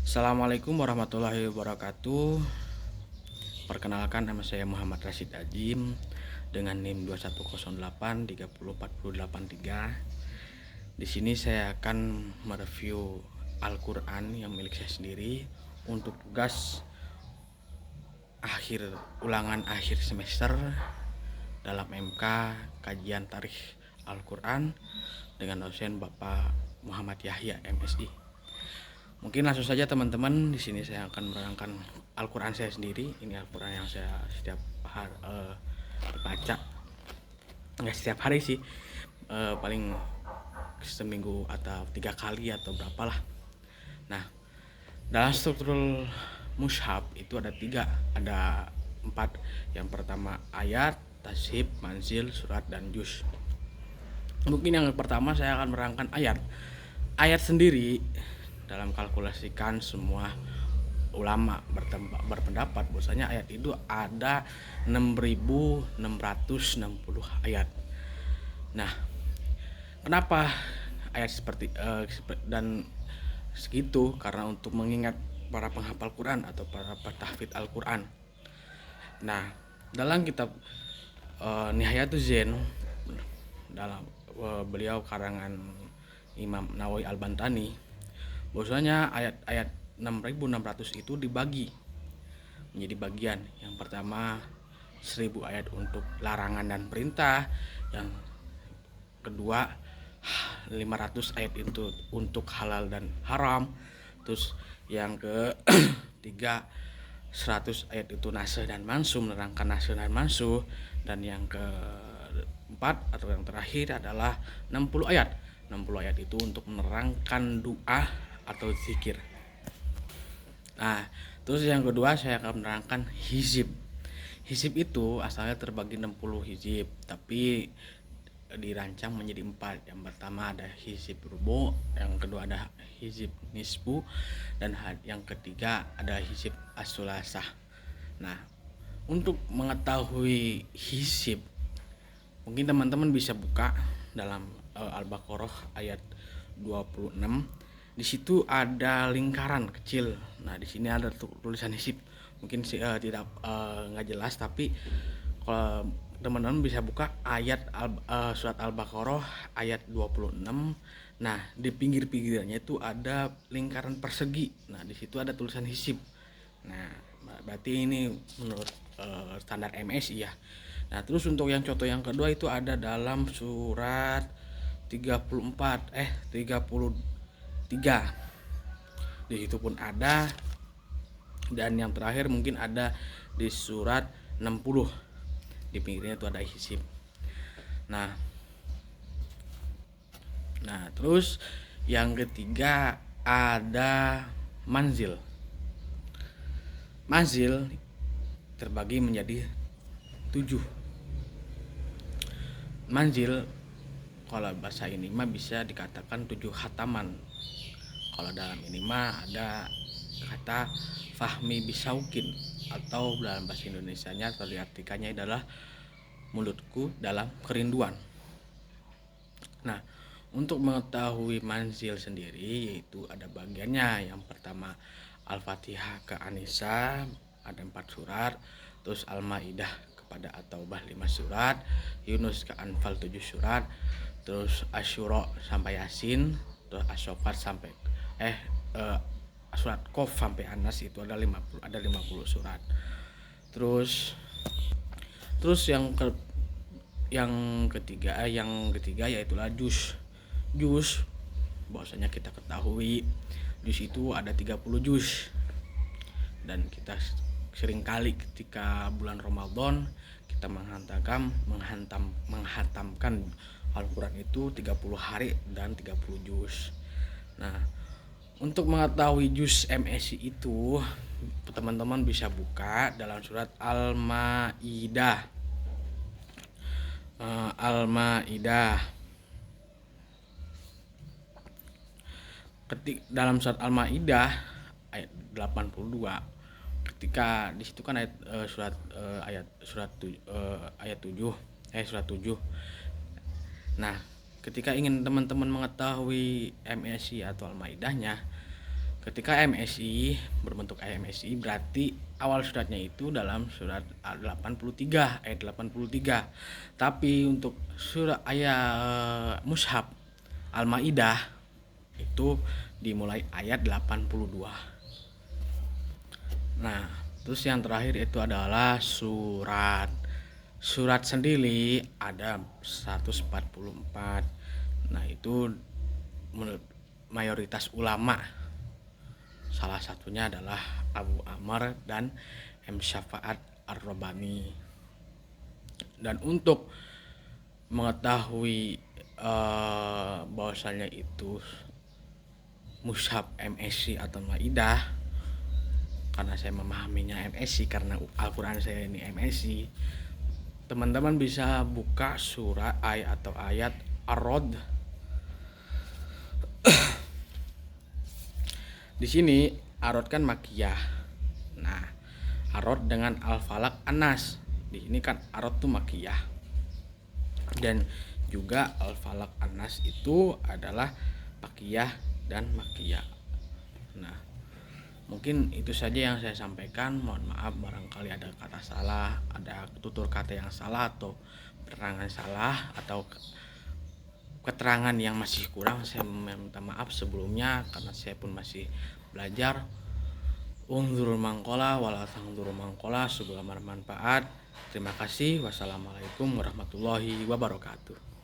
Assalamualaikum warahmatullahi wabarakatuh. Perkenalkan, nama saya Muhammad Rashid Ajim dengan NIM 2108 304083. Di sini saya akan mereview Al-Qur'an yang milik saya sendiri untuk tugas ulangan akhir semester dalam MK kajian tarikh Al-Qur'an dengan dosen Bapak Muhammad Yahya MSI. Mungkin langsung saja teman-teman, di sini saya akan menerangkan Al-Qur'an saya sendiri. Ini Al-Qur'an yang saya setiap hari baca. Nggak setiap hari sih, paling seminggu atau 3 kali atau berapa lah. Nah, dalam struktur mushaf itu ada 3, ada 4. Yang pertama ayat, tashib, manzil, surat, dan juz. Mungkin yang pertama saya akan menerangkan ayat. Ayat sendiri, dalam kalkulasikan semua ulama berpendapat bahwasanya ayat itu ada 6.660 ayat. Nah, kenapa ayat seperti dan segitu? Karena untuk mengingat para penghafal Quran atau para pentahfidz Al-Quran. Nah, dalam kitab Nihayatuz Zain, dalam beliau karangan Imam Nawawi Al-Bantani, bahwasanya ayat-ayat 6.600 itu dibagi menjadi bagian. Yang pertama 1.000 ayat untuk larangan dan perintah, yang kedua 500 ayat itu untuk halal dan haram, terus yang ketiga 100 ayat itu nasikh dan mansuh, menerangkan nasikh dan mansuh, dan yang keempat atau yang terakhir adalah 60 ayat. 60 ayat itu untuk menerangkan doa atau zikir. Nah, terus yang kedua saya akan menerangkan hizib. Hizib itu asalnya terbagi 60 hizib, tapi dirancang menjadi 4. Yang pertama ada hizib rubu, yang kedua ada hizib nisbu, dan yang ketiga ada hizib as-sulasah. Nah, untuk mengetahui hizib, mungkin teman-teman bisa buka dalam Al-Baqarah ayat 26. Di situ ada lingkaran kecil. Nah, di sini ada tulisan hizib. Mungkin tidak nggak jelas, tapi kalau teman-teman bisa buka ayat surat Al-Baqarah ayat 26. Nah, di pinggir-pinggirnya itu ada lingkaran persegi. Nah, di situ ada tulisan hizib. Nah, berarti ini menurut standar MSI ya. Nah, terus untuk yang contoh yang kedua itu ada dalam surat 33. Di situ pun ada, dan yang terakhir mungkin ada di surat 60. Di pinggirnya itu ada hizib. Nah, terus yang ketiga ada manzil. Manzil terbagi menjadi 7. Manzil kalau bahasa ini mah bisa dikatakan 7 khataman. Kalau dalam ini mah ada kata fahmi bisaukin, atau dalam bahasa Indonesianya atau diartikannya adalah mulutku dalam kerinduan. Nah, untuk mengetahui manzil sendiri yaitu ada bagiannya. Yang pertama Al-Fatihah ke An-Nisa ada 4 surat, terus Al-Maidah kepada At-Taubah 5 surat, Yunus ke Anfal 7 surat, terus Asyura sampai Yasin, terus As-Saffat sampai surat Qaf sampai An-Nas itu ada 50 surat. Terus yang ketiga yaitu juz. Juz bahwasanya kita ketahui juz itu ada 30 juz, dan kita seringkali ketika bulan Ramadan kita menghantamkan Al-Quran itu 30 hari dan 30 juz. Nah, untuk mengetahui juz MSI itu teman-teman bisa buka dalam surat Al-Maidah. Dalam surat Al-Maidah ayat 82, ketika di situ kan surat 7. Nah, ketika ingin teman-teman mengetahui MSI atau Al-Maidahnya, Ketika MSI berbentuk MSI berarti awal suratnya itu dalam surat 83 ayat 83. Tapi untuk surat ayat mushaf Al-Maidah itu dimulai ayat 82. Nah, terus yang terakhir itu adalah surat. Surat sendiri ada 144. Nah, itu menurut mayoritas ulama, salah satunya adalah Abu Amr dan M. Syafa'at Ar-Rabbani. Dan untuk mengetahui bahwasanya itu mushaf MSI atau Maidah, karena saya memahaminya MSI karena Al-Quran saya ini MSI, teman-teman bisa buka surat atau ayat Ar-Rod. Di sini Ar-Rod kan makiyah. Nah, Ar-Rod dengan Al-Falaq An-Nas. Di sini kan Ar-Rod tuh makiyah. Dan juga Al-Falaq An-Nas itu adalah makiyah dan makiyah. Nah, mungkin itu saja yang saya sampaikan. Mohon maaf barangkali ada kata salah, ada tutur kata yang salah atau penerangan salah atau keterangan yang masih kurang. Saya minta maaf sebelumnya karena saya pun masih belajar. Unzur mangkola wala tangzur mangkola, semoga bermanfaat. Terima kasih. Wassalamualaikum warahmatullahi wabarakatuh.